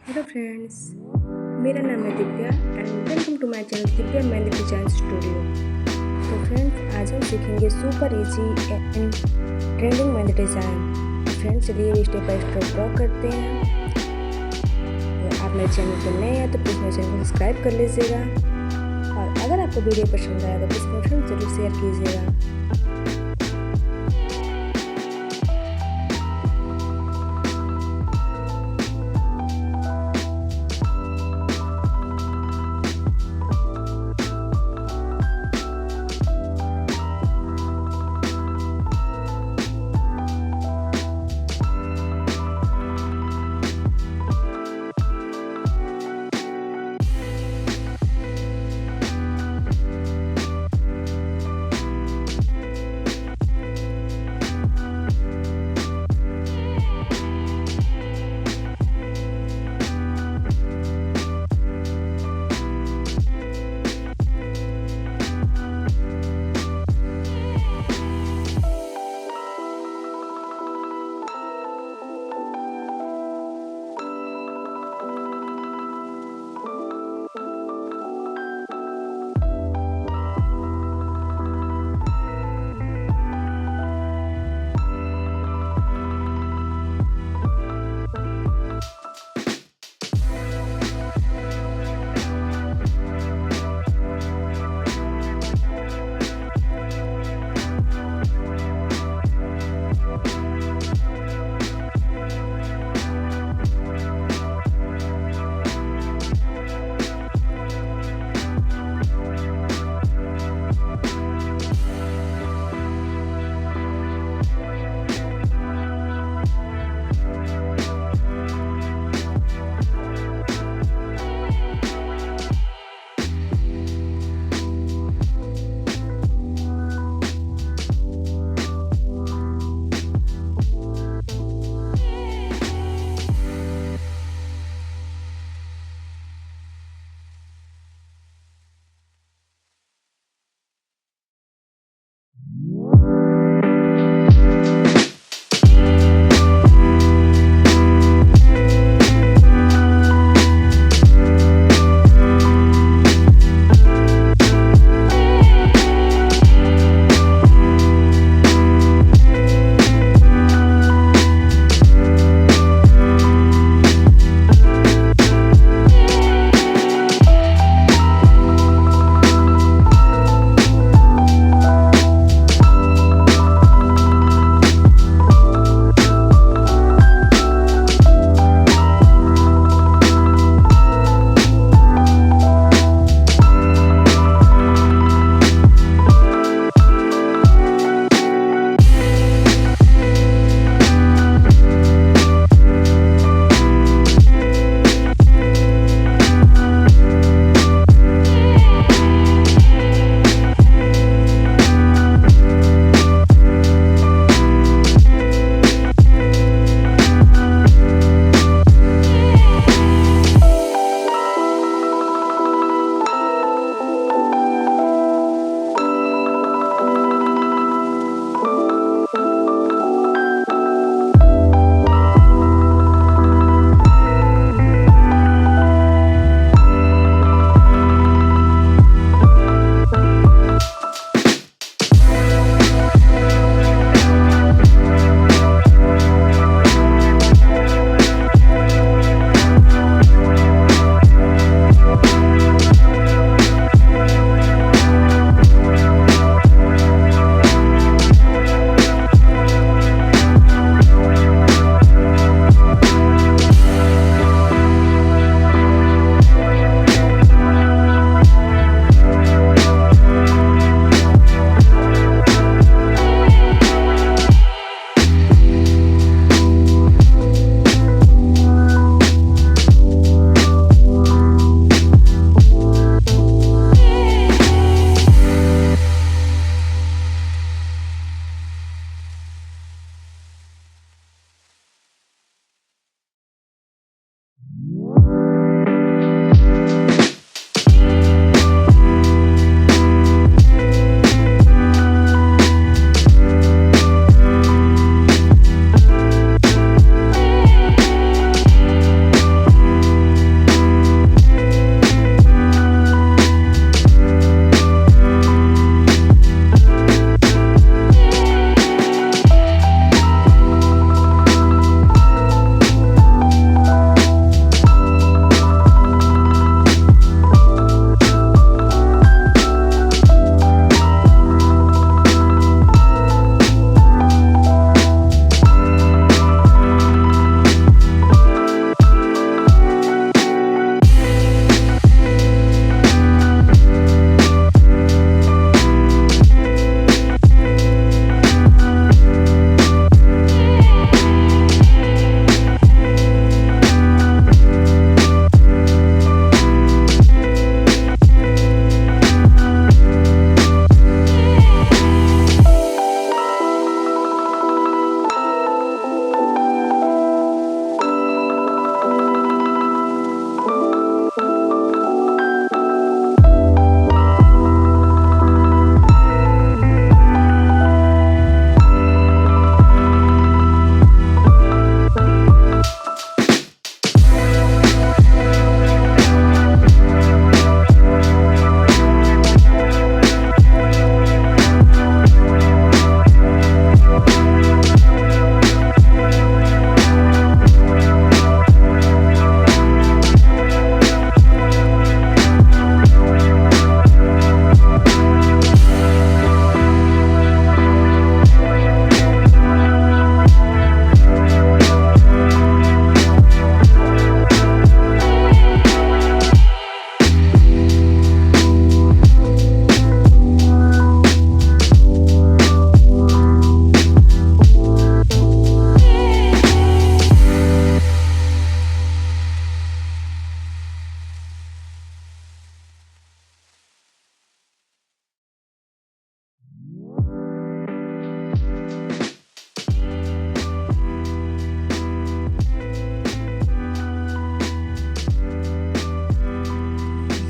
Hello friends, मेरा नाम है Divya and welcome to my channel Divya mehndi design studio. तो फ्रेंड्स, आज हम सीखेंगे super easy and trending mehndi design. Friends, चलिए स्टेप बाय स्टेप ड्रॉ करते हैं। अगर आप मेरे चैनल पर नए हैं तो प्लीज़ मेरे चैनल को सब्सक्राइब कर लीजिएगा और अगर आपको वीडियो पसंद आया तो प्लीज़ मेरे फ्रेंड्स जरूर शेयर कीजिएगा।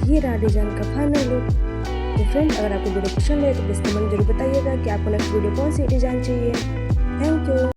ये रहा डिज़ाइन का फाइनल लुक। तो फ्रेंड्स, अगर आपको वीडियो पसंद है तो प्लीज़ कमेंट जरूर बताइएगा कि आपको नेक्स्ट वीडियो कौन सी डिज़ाइन चाहिए। Thank you.